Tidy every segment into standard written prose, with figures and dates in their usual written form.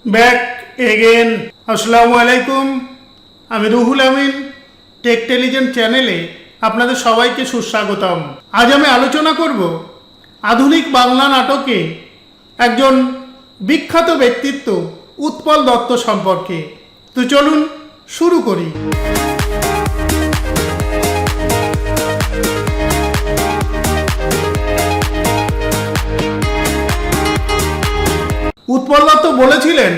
Back again. আসসালামু আলাইকুম। আমি রুহুল আমিন টেকটেলিজেন্ট চ্যানেলে আপনাদের সবাইকে সুস্বাগতম। আজ আমি আলোচনা করব আধুনিক বাংলা নাটকে একজন বিখ্যাত ব্যক্তিত্ব উৎপল দত্ত সম্পর্কে। তো চলুন শুরু করি। উৎপল দত্ত বলেছিলেন,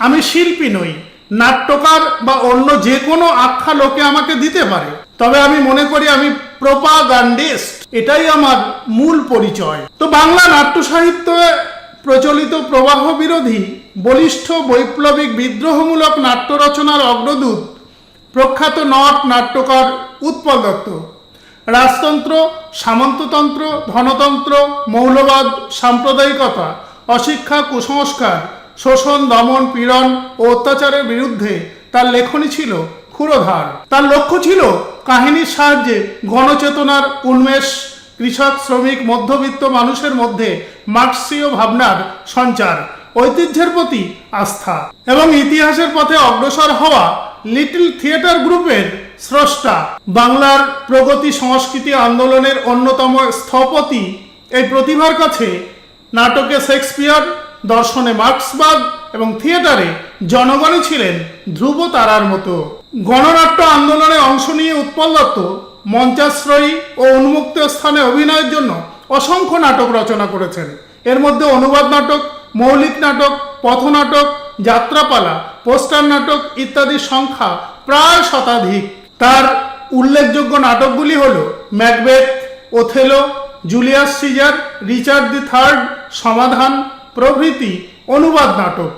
আমি শিল্পী নই, নাট্যকার বা অন্য যে কোনো আখ্যা লোকে আমাকে দিতে পারে, তবে আমি মনে করি আমি প্রোপাগান্ডিস্ট, এটাই আমার মূল পরিচয়। তো বাংলা নাট্য সাহিত্যে প্রচলিত প্রবাহ বিরোধী বলিষ্ঠ বৈপ্লবিক বিদ্রোহমূলক নাট্য রচনার অগ্রদূত প্রখ্যাত নাট্যকার উৎপল দত্ত রাজতন্ত্র, সামন্ততন্ত্র, ধনতন্ত্র, মৌলবাদ, সাম্প্রদায়িকতা, অশিক্ষা, কুসংস্কার, শোষণ, দমন, পীড়ন ও অত্যাচারের বিরুদ্ধে তার লেখনী ছিল ক্ষুরধার। তার লক্ষ্য ছিল কাহিনীর সাহায্যে গণচেতনার উন্মেষ, কৃষক, শ্রমিক, মধ্যবিত্ত মানুষের মধ্যে মার্ক্সীয় ভাবনার সঞ্চার, ঐতিহ্যের প্রতি আস্থা এবং ইতিহাসের পথে অগ্রসর হওয়া লিটল থিয়েটার গ্রুপের স্রষ্টা। বাংলার প্রগতি সংস্কৃতি আন্দোলনের অন্যতম স্থপতি এই প্রতিভার কাছে নাটকে শেক্সপিয়ার, দর্শনে মার্ক্সবাদ এবং থিয়েটারে জনগণই ছিলেন ধ্রুব তারার মতো। গণনাট্য আন্দোলনে অংশ নিয়ে উৎপল দত্ত মঞ্চাশ্রয়ী ও উন্মুক্ত স্থানে অভিনয়ের জন্য অসংখ্য নাটক রচনা করেছেন। এর মধ্যে অনুবাদ নাটক, মৌলিক নাটক, পথনাটক, যাত্রাপালা, পোস্টার নাটক ইত্যাদির সংখ্যা প্রায় শতাধিক। তার উল্লেখযোগ্য নাটকগুলি হল Macbeth, Othello, Julius Caesar, Richard the third, সমাধান প্রভৃতি অনুবাদ নাটক।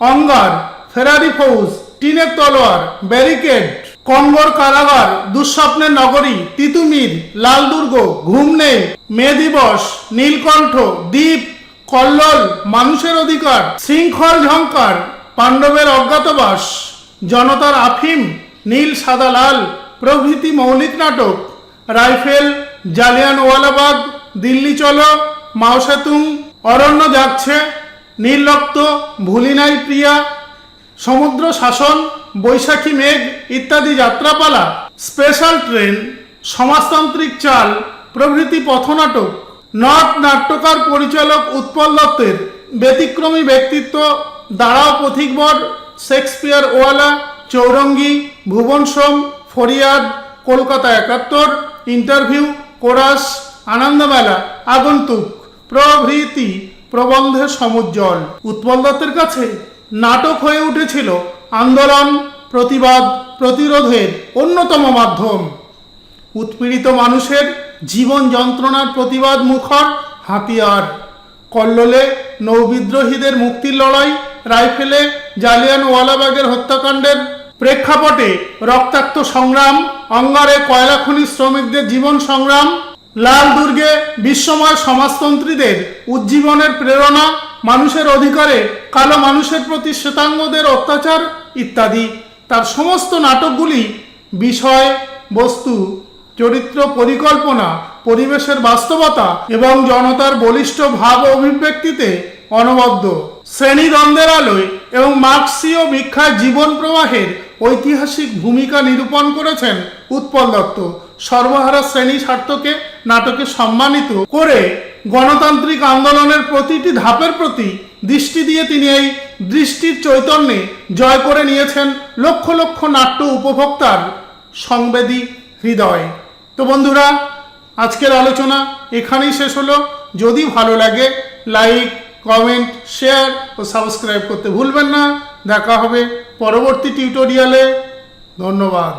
অঙ্গার, ফেরারি ফৌজ, টিনের তলোয়ার, ব্যারিকেড, কঙ্গর কারাগার, দুঃস্বপ্নের নগরী, তিতুমির, লাল দুর্গ, ঘুম নেই, মে দিবস, নীলকণ্ঠ, দ্বীপ, কল্লোল, মানুষের অধিকার, শৃঙ্খল ঝঙ্কার, পাণ্ডবের অজ্ঞাতবাস, জনতার আফিম, নীল সাদা লাল প্রভৃতি মৌলিক নাটক। রাইফেল, জালিয়ানওয়ালাবাগ, দিল্লি চলো, মাওসেতুং, অরণ্য যাচ্ছে, নীলরক্ত, ভুলি নাই প্রিয়া, সমুদ্র শাসন, বৈশাখী মেঘ ইত্যাদি যাত্রাপালা, স্পেশাল ট্রেন, সমাজতান্ত্রিক চাল প্রভৃতি পথনাটক। নাট্যকার পরিচালক উৎপল দত্তের ব্যতিক্রমী ব্যক্তিত্ব দাঁড়াও পথিকবর, শেক্সপিয়ার ওয়ালা, চৌরঙ্গী, ভুবন সোম, ফরিয়াদ, কলকাতা 71, ইন্টারভিউ, কোরাস, আনন্দমেলা, আগন্তুক প্রভৃতি প্রবন্ধের সমুজ্জ্বল। উৎপল দত্তের কাছে নাটক হয়ে উঠেছিল আন্দোলন, প্রতিবাদ, প্রতিরোধের অন্যতম মাধ্যম। উৎপীড়িত মানুষের জীবন যন্ত্রণার প্রতিবাদ মুখর হাতিয়ার। কল্লোলে নৌবিদ্রোহীদের মুক্তির লড়াই, রাইফেলে জালিয়ানওয়ালাবাগের হত্যাকাণ্ডের প্রেক্ষাপটে রক্তাক্ত সংগ্রাম, অঙ্গারে কয়লা খনি শ্রমিকদের জীবন সংগ্রাম, লাল দুর্গে বিশ্বময় সমাজতন্ত্রীদের উজ্জীবনের প্রেরণা, মানুষের অধিকারে কালো মানুষের প্রতি শ্বেতাঙ্গদের অত্যাচার ইত্যাদি। তার সমস্ত নাটকগুলি বিষয়, বস্তু, চরিত্র পরিকল্পনা, পরিবেশের বাস্তবতা এবং জনতার বলিষ্ঠ ভাব অভিব্যক্তিতে অনবদ্য। শ্রেণীদ্বন্দ্বের আলোয় এবং মার্ক্সীয় ভিক্ষায় জীবন প্রবাহের ঐতিহাসিক ভূমিকা নিরূপণ করেছেন উৎপল দত্ত। সর্বহারা শ্রেণী স্বার্থকে নাটকে সম্মানিত করে গণতান্ত্রিক আন্দোলনের প্রতিটি ধাপের প্রতি দৃষ্টি দিয়ে তিনি এই দৃষ্টির চৈতন্যে জয় করে নিয়েছেন লক্ষ লক্ষ নাট্য উপভোক্তার সংবেদী হৃদয়। তো বন্ধুরা, আজকের আলোচনা এখানেই শেষ হলো। যদি ভালো লাগে লাইক, কমেন্ট, শেয়ার ও সাবস্ক্রাইব করতে ভুলবেন না। দেখা হবে পরবর্তী টিউটোরিয়ালে। ধন্যবাদ।